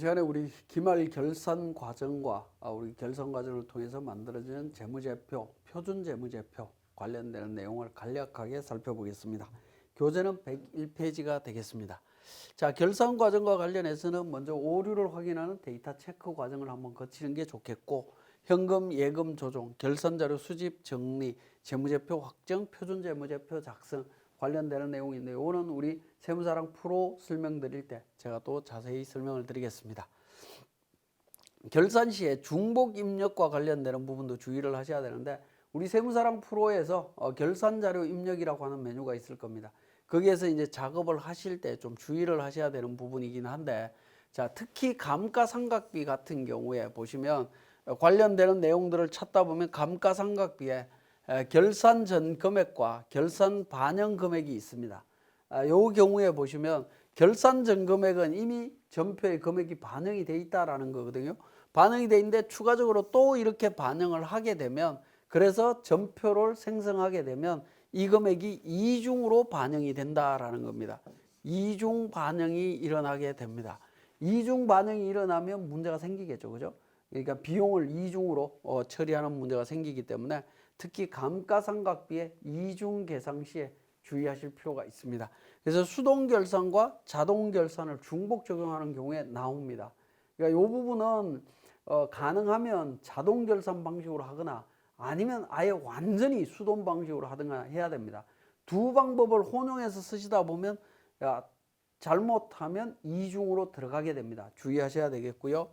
시간에 우리 기말 결산 과정과 우리 결산 과정을 통해서 만들어지는 재무제표, 표준 재무제표 관련되는 내용을 간략하게 살펴보겠습니다. 교재는 101페이지가 되겠습니다. 자, 결산 과정과 관련해서는 먼저 오류를 확인하는 데이터 체크 과정을 한번 거치는 게 좋겠고, 현금, 예금 조정, 결산자료 수집, 정리, 재무제표 확정, 표준 재무제표 작성 관련되는 내용인데, 이거는 우리 세무사랑 프로 설명드릴 때 제가 또 자세히 설명을 드리겠습니다. 결산 시에 중복 입력과 관련되는 부분도 주의를 하셔야 되는데, 우리 세무사랑 프로에서 결산자료 입력이라고 하는 메뉴가 있을 겁니다. 거기에서 이제 작업을 하실 때 좀 주의를 하셔야 되는 부분이긴 한데, 자, 특히 감가상각비 같은 경우에 보시면 관련되는 내용들을 찾다 보면 감가상각비에 결산 전 금액과 결산 반영 금액이 있습니다. 이 경우에 보시면 결산 전 금액은 이미 전표에 금액이 반영이 돼 있다라는 거거든요. 반영이 돼 있는데 추가적으로 또 이렇게 반영을 하게 되면, 그래서 전표를 생성하게 되면 이 금액이 이중으로 반영이 된다라는 겁니다. 이중 반영이 일어나게 됩니다. 이중 반영이 일어나면 문제가 생기겠죠, 그죠? 그러니까 비용을 이중으로 처리하는 문제가 생기기 때문에 특히 감가상각비의 이중 계상 시에 주의하실 필요가 있습니다. 그래서 수동 결산과 자동 결산을 중복 적용하는 경우에 나옵니다. 그러니까 이 부분은 가능하면 자동 결산 방식으로 하거나 아니면 아예 완전히 수동 방식으로 하든가 해야 됩니다. 두 방법을 혼용해서 쓰시다 보면 잘못하면 이중으로 들어가게 됩니다. 주의하셔야 되겠고요.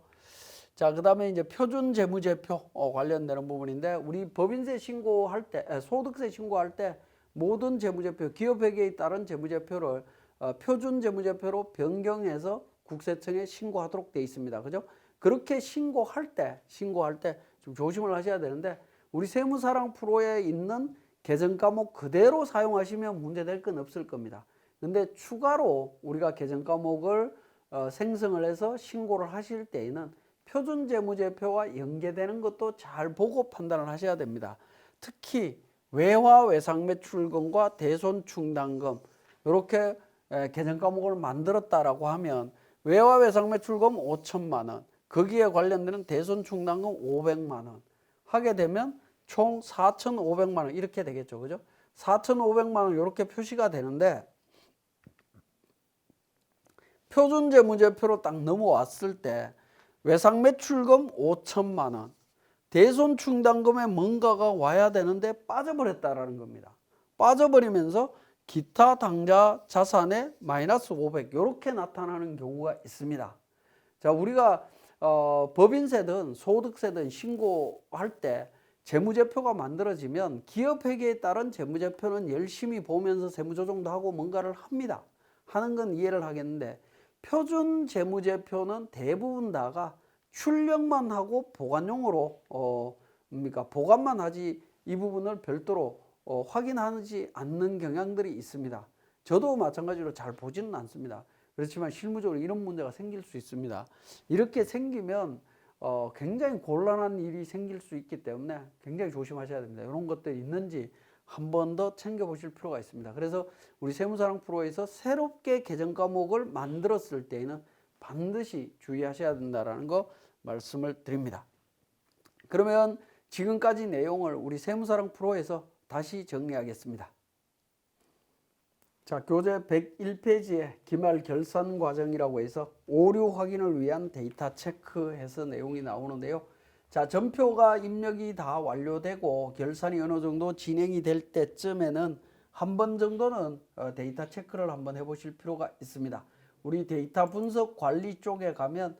자, 그 다음에 이제 표준 재무제표 관련되는 부분인데, 우리 법인세 신고할 때, 소득세 신고할 때 모든 재무제표, 기업회계에 따른 재무제표를 표준 재무제표로 변경해서 국세청에 신고하도록 되어 있습니다. 그죠? 그렇게 신고할 때 좀 조심을 하셔야 되는데, 우리 세무사랑 프로에 있는 계정 과목 그대로 사용하시면 문제될 건 없을 겁니다. 근데 추가로 우리가 계정 과목을 생성을 해서 신고를 하실 때에는 표준 재무제표와 연계되는 것도 잘 보고 판단을 하셔야 됩니다. 특히 외화 외상 매출금과 대손 충당금, 이렇게 계정 과목을 만들었다라고 하면 외화 외상 매출금 5천만 원, 거기에 관련되는 대손 충당금 500만 원 하게 되면 총 4,500만 원 이렇게 되겠죠, 그죠? 4,500만 원 이렇게 표시가 되는데, 표준 재무제표로 딱 넘어왔을 때 외상 매출금 5천만 원, 대손 충당금에 뭔가가 와야 되는데 빠져버렸다라는 겁니다. 빠져버리면서 기타 당좌 자산에 마이너스 500 이렇게 나타나는 경우가 있습니다. 자, 우리가 법인세든 소득세든 신고할 때 재무제표가 만들어지면 기업회계에 따른 재무제표는 열심히 보면서 세무조정도 하고 뭔가를 합니다. 하는 건 이해를 하겠는데, 표준 재무제표는 대부분 다가 출력만 하고 보관용으로 보관만 하지 이 부분을 별도로 확인하지 않는 경향들이 있습니다. 저도 마찬가지로 잘 보지는 않습니다. 그렇지만 실무적으로 이런 문제가 생길 수 있습니다. 이렇게 생기면 굉장히 곤란한 일이 생길 수 있기 때문에 굉장히 조심하셔야 됩니다. 이런 것들이 있는지 한 번 더 챙겨보실 필요가 있습니다. 그래서 우리 세무사랑 프로에서 새롭게 계정 과목을 만들었을 때에는 반드시 주의하셔야 된다는 거 말씀을 드립니다. 그러면 지금까지 내용을 우리 세무사랑 프로에서 다시 정리하겠습니다. 자, 교재 101페이지에 기말 결산 과정이라고 해서 오류 확인을 위한 데이터 체크해서 내용이 나오는데요. 자, 전표가 입력이 다 완료되고 결산이 어느 정도 진행이 될 때쯤에는 한 번 정도는 데이터 체크를 한번 해보실 필요가 있습니다. 우리 데이터 분석 관리 쪽에 가면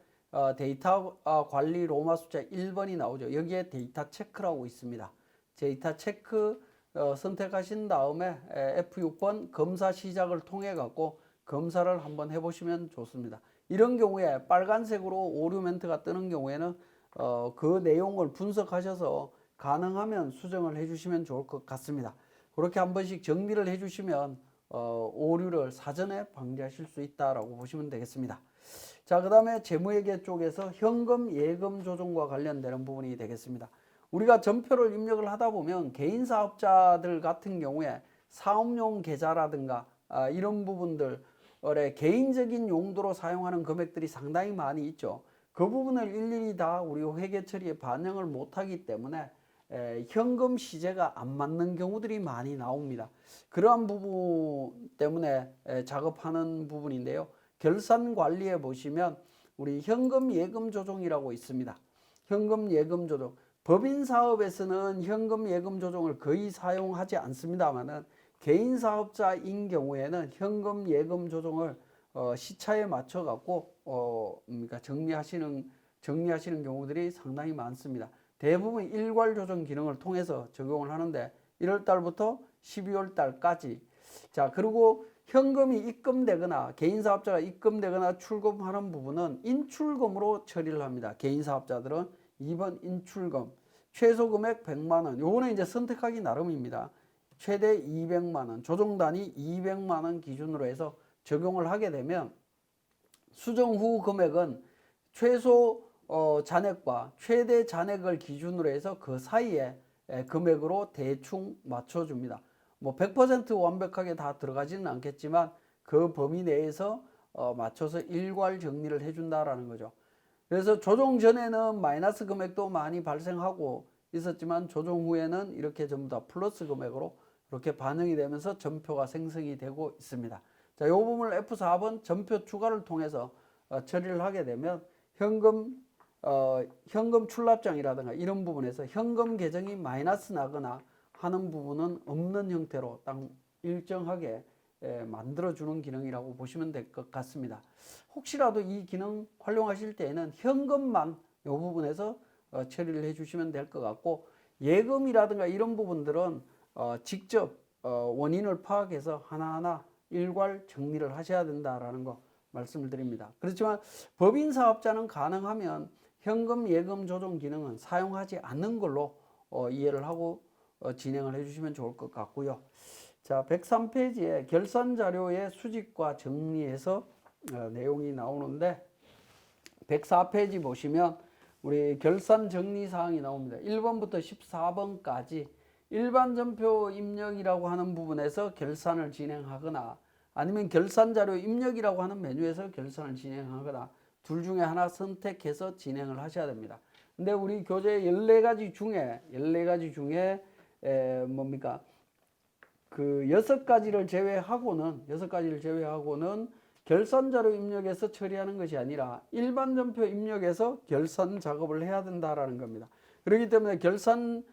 데이터 관리 로마 숫자 1번이 나오죠. 여기에 데이터 체크라고 있습니다. 데이터 체크 선택하신 다음에 F6번 검사 시작을 통해 갖고 검사를 한번 해보시면 좋습니다. 이런 경우에 빨간색으로 오류 멘트가 뜨는 경우에는 그 내용을 분석하셔서 가능하면 수정을 해주시면 좋을 것 같습니다. 그렇게 한 번씩 정리를 해주시면 오류를 사전에 방지하실 수 있다라고 보시면 되겠습니다. 자, 그 다음에 재무회계 쪽에서 현금 예금 조정과 관련되는 부분이 되겠습니다. 우리가 전표를 입력을 하다 보면 개인 사업자들 같은 경우에 사업용 계좌라든가 이런 부분들 개인적인 용도로 사용하는 금액들이 상당히 많이 있죠. 그 부분을 일일이 다 우리 회계 처리에 반영을 못하기 때문에 현금 시제가 안 맞는 경우들이 많이 나옵니다. 그러한 부분 때문에 작업하는 부분인데요. 결산 관리에 보시면 우리 현금 예금 조정이라고 있습니다. 현금 예금 조정. 법인 사업에서는 현금 예금 조정을 거의 사용하지 않습니다만은 개인 사업자인 경우에는 현금 예금 조정을 시차에 맞춰 갖고 그러니까 정리하시는 경우들이 상당히 많습니다. 대부분 일괄 조정 기능을 통해서 적용을 하는데 1월 달부터 12월 달까지. 자, 그리고 현금이 입금되거나 개인 사업자가 입금되거나 출금하는 부분은 인출금으로 처리를 합니다. 개인 사업자들은 2번 인출금. 최소 금액 100만 원. 요거는 이제 선택하기 나름입니다. 최대 200만 원. 조정 단위 200만 원 기준으로 해서 적용을 하게 되면 수정 후 금액은 최소 잔액과 최대 잔액을 기준으로 해서 그 사이에 금액으로 대충 맞춰줍니다. 뭐 100% 완벽하게 다 들어가지는 않겠지만 그 범위 내에서 맞춰서 일괄 정리를 해준다라는 거죠. 그래서 조정 전에는 마이너스 금액도 많이 발생하고 있었지만 조정 후에는 이렇게 전부 다 플러스 금액으로 이렇게 반영이 되면서 전표가 생성이 되고 있습니다. 자, 이 부분을 F4번 전표 추가를 통해서 처리를 하게 되면 현금 출납장이라든가 이런 부분에서 현금 계정이 마이너스 나거나 하는 부분은 없는 형태로 딱 일정하게 만들어주는 기능이라고 보시면 될 것 같습니다. 혹시라도 이 기능 활용하실 때에는 현금만 이 부분에서 처리를 해주시면 될 것 같고, 예금이라든가 이런 부분들은 직접 원인을 파악해서 하나하나 일괄 정리를 하셔야 된다라는 거 말씀을 드립니다. 그렇지만 법인 사업자는 가능하면 현금 예금 조정 기능은 사용하지 않는 걸로 이해를 하고 진행을 해주시면 좋을 것 같고요. 자, 103페이지에 결산 자료의 수집과 정리해서 내용이 나오는데 104페이지 보시면 우리 결산 정리 사항이 나옵니다. 1번부터 14번까지 일반 전표 입력이라고 하는 부분에서 결산을 진행하거나 아니면 결산 자료 입력이라고 하는 메뉴에서 결산을 진행하거나 둘 중에 하나 선택해서 진행을 하셔야 됩니다. 근데 우리 교재 14가지 중에 뭡니까? 그 6가지를 제외하고는 결산 자료 입력에서 처리하는 것이 아니라 일반 전표 입력에서 결산 작업을 해야 된다라는 겁니다. 그렇기 때문에 결산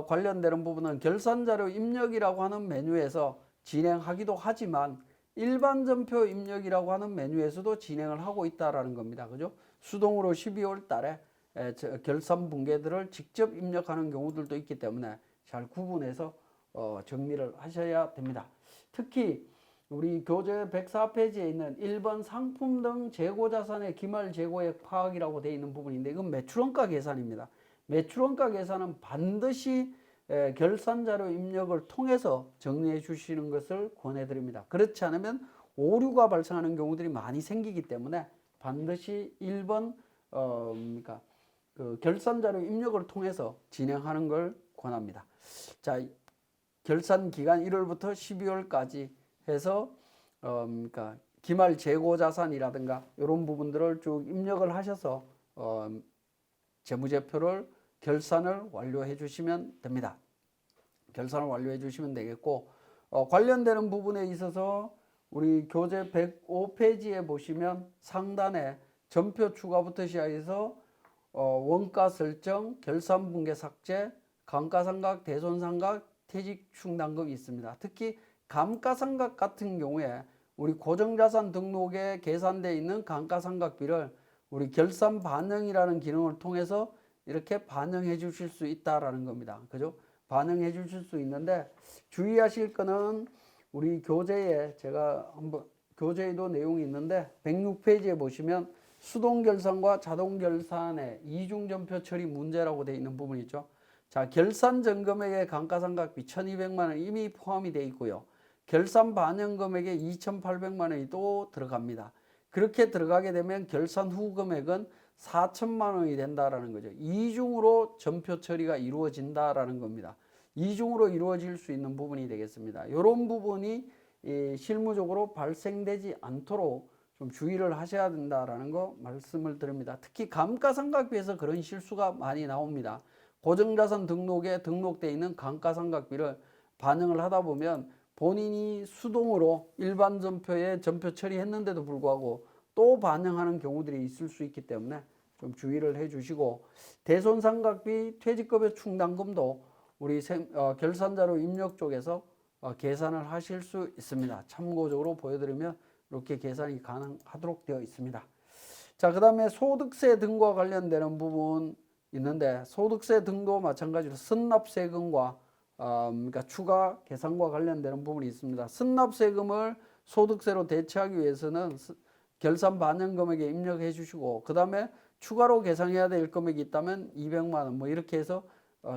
관련되는 부분은 결산 자료 입력이라고 하는 메뉴에서 진행하기도 하지만 일반 전표 입력이라고 하는 메뉴에서도 진행을 하고 있다라는 겁니다. 그죠? 수동으로 12월 달에 결산 분계들을 직접 입력하는 경우들도 있기 때문에 잘 구분해서 정리를 하셔야 됩니다. 특히 우리 교재 104페이지에 있는 1번 상품 등 재고자산의 기말 재고액 파악이라고 되어 있는 부분인데 이건 매출원가 계산입니다. 매출원가 계산은 반드시 결산자료 입력을 통해서 정리해 주시는 것을 권해드립니다. 그렇지 않으면 오류가 발생하는 경우들이 많이 생기기 때문에 반드시 1번 그 결산자료 입력을 통해서 진행하는 걸 권합니다. 자, 결산 기간 1월부터 12월까지 해서 기말 재고 자산이라든가 이런 부분들을 쭉 입력을 하셔서 재무제표를 결산을 완료해 주시면 됩니다. 결산을 완료해 주시면 되겠고, 관련되는 부분에 있어서 우리 교재 105페이지에 보시면 상단에 전표 추가부터 시작해서 원가 설정, 결산분계 삭제, 감가상각, 대손상각, 퇴직충당금이 있습니다. 특히 감가상각 같은 경우에 우리 고정자산 등록에 계산되어 있는 감가상각비를 우리 결산 반영이라는 기능을 통해서 이렇게 반영해 주실 수 있다라는 겁니다. 그죠? 반영해 주실 수 있는데 주의하실 거는 우리 교재에 제가 한번 교재에도 내용이 있는데 106페이지에 보시면 수동결산과 자동결산의 이중전표 처리 문제라고 되어 있는 부분이 있죠. 자, 결산 전금액의 감가상각비 1200만 원 이미 포함이 되어 있고요. 결산 반영 금액에 2800만 원이 또 들어갑니다. 그렇게 들어가게 되면 결산 후 금액은 4000만 원이 된다라는 거죠. 이중으로 전표 처리가 이루어진다라는 겁니다. 이중으로 이루어질 수 있는 부분이 되겠습니다. 이런 부분이 실무적으로 발생되지 않도록 좀 주의를 하셔야 된다라는 거 말씀을 드립니다. 특히 감가상각비에서 그런 실수가 많이 나옵니다. 고정자산 등록에 등록되어 있는 감가상각비를 반영을 하다 보면 본인이 수동으로 일반 전표에 전표 처리했는데도 불구하고 또 반영하는 경우들이 있을 수 있기 때문에 좀 주의를 해 주시고, 대손상각비, 퇴직급여 충당금도 우리 결산자료 입력 쪽에서 계산을 하실 수 있습니다. 참고적으로 보여드리면 이렇게 계산이 가능하도록 되어 있습니다. 자, 그 다음에 소득세 등과 관련되는 부분 있는데, 소득세 등도 마찬가지로 선납세금과 그러니까 추가 계산과 관련되는 부분이 있습니다. 선납세금을 소득세로 대체하기 위해서는 결산 반영 금액에 입력해 주시고, 그 다음에 추가로 계산해야 될 금액이 있다면 200만 원 뭐 이렇게 해서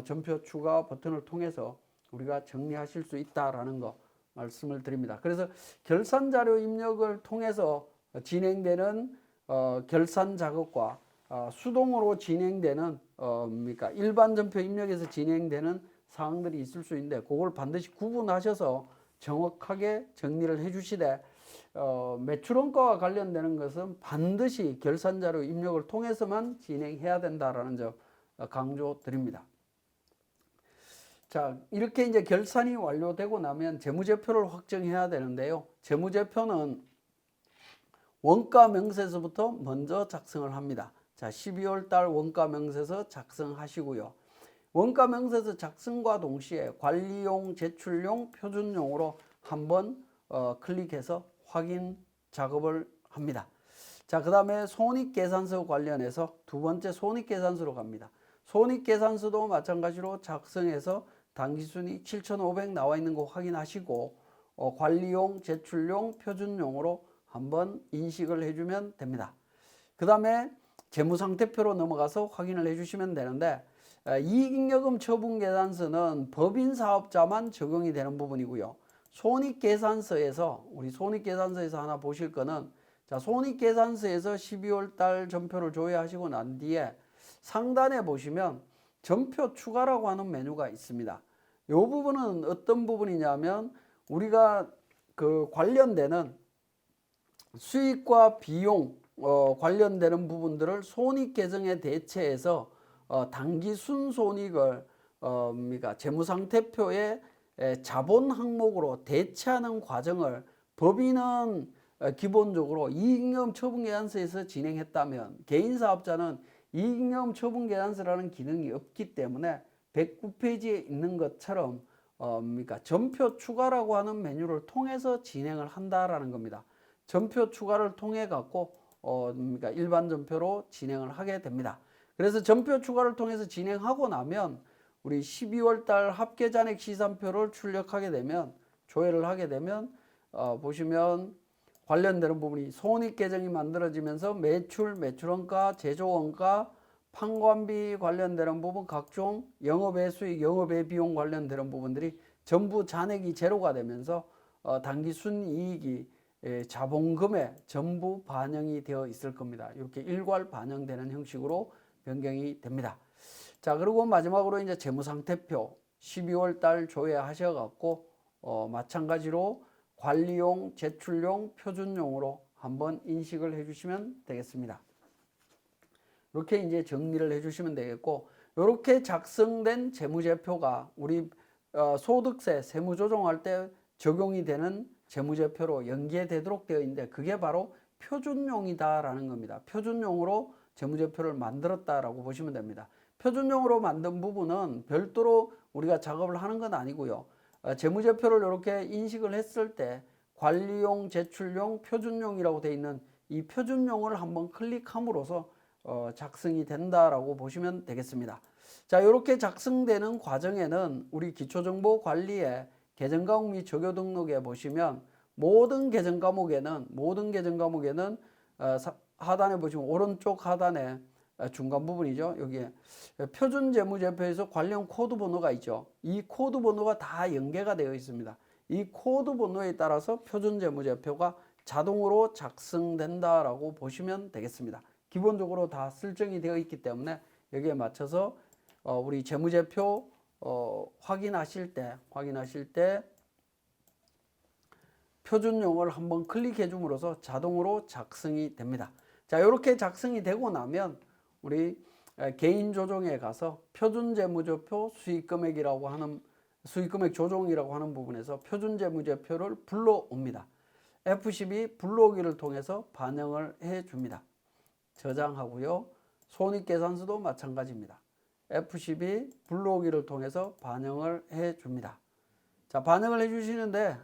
전표 추가 버튼을 통해서 우리가 정리하실 수 있다라는 거 말씀을 드립니다. 그래서 결산 자료 입력을 통해서 진행되는 결산 작업과 수동으로 진행되는 그러니까 일반 전표 입력에서 진행되는 사항들이 있을 수 있는데, 그걸 반드시 구분하셔서 정확하게 정리를 해 주시되, 매출원가와 관련되는 것은 반드시 결산자료 입력을 통해서만 진행해야 된다라는 점 강조드립니다. 자, 이렇게 이제 결산이 완료되고 나면 재무제표를 확정해야 되는데요. 재무제표는 원가 명세서부터 먼저 작성을 합니다. 자, 12월 달 원가 명세서 작성하시고요. 원가 명세서 작성과 동시에 관리용, 제출용, 표준용으로 한번 클릭해서 확인 작업을 합니다. 자, 그 다음에 손익계산서 관련해서 두 번째 손익계산서로 갑니다. 손익계산서도 마찬가지로 작성해서 당기순이익 7,500 나와 있는 거 확인하시고 관리용, 제출용, 표준용으로 한번 인식을 해주면 됩니다. 그 다음에 재무상태표로 넘어가서 확인을 해주시면 되는데, 이익잉여금 처분계산서는 법인사업자만 적용이 되는 부분이고요. 손익계산서에서 우리 손익계산서에서 하나 보실 거는, 자, 손익계산서에서 12월 달 전표를 조회하시고 난 뒤에 상단에 보시면 전표 추가라고 하는 메뉴가 있습니다. 이 부분은 어떤 부분이냐면, 우리가 그 관련되는 수익과 비용 관련되는 부분들을 손익 계정에 대체해서 당기 순손익을 그러니까 재무상태표의 자본 항목으로 대체하는 과정을 법인은 기본적으로 이익잉여금 처분계산서에서 진행했다면, 개인사업자는 이익잉여금 처분계산서라는 기능이 없기 때문에 109페이지에 있는 것처럼 그러니까 전표 추가라고 하는 메뉴를 통해서 진행을 한다라는 겁니다. 전표 추가를 통해 갖고 그러니까 일반 전표로 진행을 하게 됩니다. 그래서 전표 추가를 통해서 진행하고 나면 우리 12월 달 합계잔액 시산표를 출력하게 되면, 조회를 하게 되면 보시면 관련되는 부분이 손익계정이 만들어지면서 매출, 매출원가, 제조원가, 판관비 관련되는 부분, 각종 영업외 수익, 영업외 비용 관련되는 부분들이 전부 잔액이 제로가 되면서 당기순이익이 자본금에 전부 반영이 되어 있을 겁니다. 이렇게 일괄 반영되는 형식으로 변경이 됩니다. 자, 그리고 마지막으로 이제 재무상태표 12월 달 조회하셔갖고 마찬가지로 관리용, 제출용, 표준용으로 한번 인식을 해주시면 되겠습니다. 이렇게 이제 정리를 해주시면 되겠고, 이렇게 작성된 재무제표가 우리 소득세 세무조정할 때 적용이 되는 재무제표로 연계되도록 되어 있는데, 그게 바로 표준용이다라는 겁니다. 표준용으로 재무제표를 만들었다라고 보시면 됩니다. 표준용으로 만든 부분은 별도로 우리가 작업을 하는 건 아니고요. 재무제표를 이렇게 인식을 했을 때 관리용, 제출용, 표준용이라고 되어 있는 이 표준용을 한번 클릭함으로써 작성이 된다라고 보시면 되겠습니다. 자, 이렇게 작성되는 과정에는 우리 기초정보관리에 계정과목 및 조교 등록에 보시면 모든 계정 과목에는 하단에 보시면 오른쪽 하단에 중간 부분이죠. 여기에 표준 재무제표에서 관련 코드 번호가 있죠. 이 코드 번호가 다 연계가 되어 있습니다. 이 코드 번호에 따라서 표준 재무제표가 자동으로 작성된다라고 보시면 되겠습니다. 기본적으로 다 설정이 되어 있기 때문에 여기에 맞춰서 우리 재무제표 확인하실 때 표준용어를 한번 클릭해 줌으로써 자동으로 작성이 됩니다. 자, 이렇게 작성이 되고 나면 우리 개인 조정에 가서 표준재무제표 수익금액이라고 하는 수익금액 조정이라고 하는 부분에서 표준재무제표를 불러옵니다. F12 불러오기를 통해서 반영을 해 줍니다. 저장하고요. 손익계산서도 마찬가지입니다. F12 불러오기를 통해서 반영을 해 줍니다. 자, 반영을 해 주시는데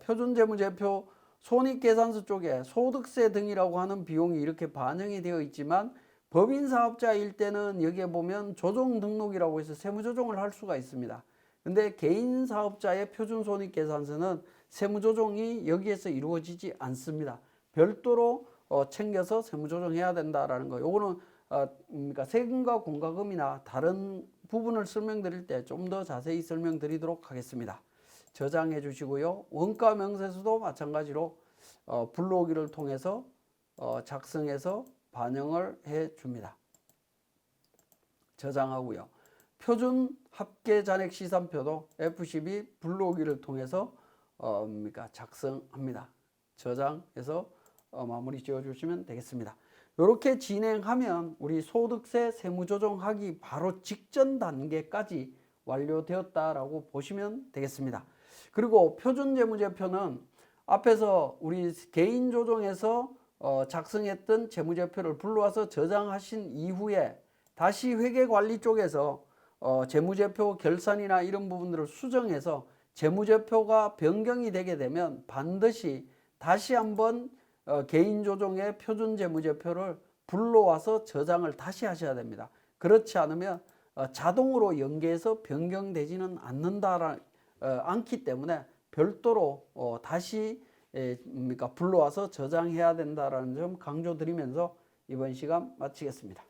표준재무제표 손익계산서 쪽에 소득세 등이라고 하는 비용이 이렇게 반영이 되어 있지만 법인사업자일 때는 여기에 보면 조정등록이라고 해서 세무조정을 할 수가 있습니다. 근데 개인사업자의 표준손익계산서는 세무조정이 여기에서 이루어지지 않습니다. 별도로 챙겨서 세무조정해야 된다라는 거. 요거는 그러니까 세금과 공과금이나 다른 부분을 설명드릴 때 좀 더 자세히 설명드리도록 하겠습니다. 저장해 주시고요. 원가 명세서도 마찬가지로 불러오기를 통해서 작성해서 반영을 해 줍니다. 저장하고요. 표준 합계 잔액 시산표도 F12 불러오기를 통해서 작성합니다. 저장해서 마무리 지어 주시면 되겠습니다. 이렇게 진행하면 우리 소득세 세무조정하기 바로 직전 단계까지 완료되었다라고 보시면 되겠습니다. 그리고 표준재무제표는 앞에서 우리 개인 조정에서 작성했던 재무제표를 불러와서 저장하신 이후에 다시 회계관리 쪽에서 재무제표 결산이나 이런 부분들을 수정해서 재무제표가 변경이 되게 되면 반드시 다시 한번 개인 조정의 표준재무제표를 불러와서 저장을 다시 하셔야 됩니다. 그렇지 않으면 자동으로 연계해서 변경되지는 않기 때문에 별도로 다시 불러와서 저장해야 된다는 점 강조드리면서 이번 시간 마치겠습니다.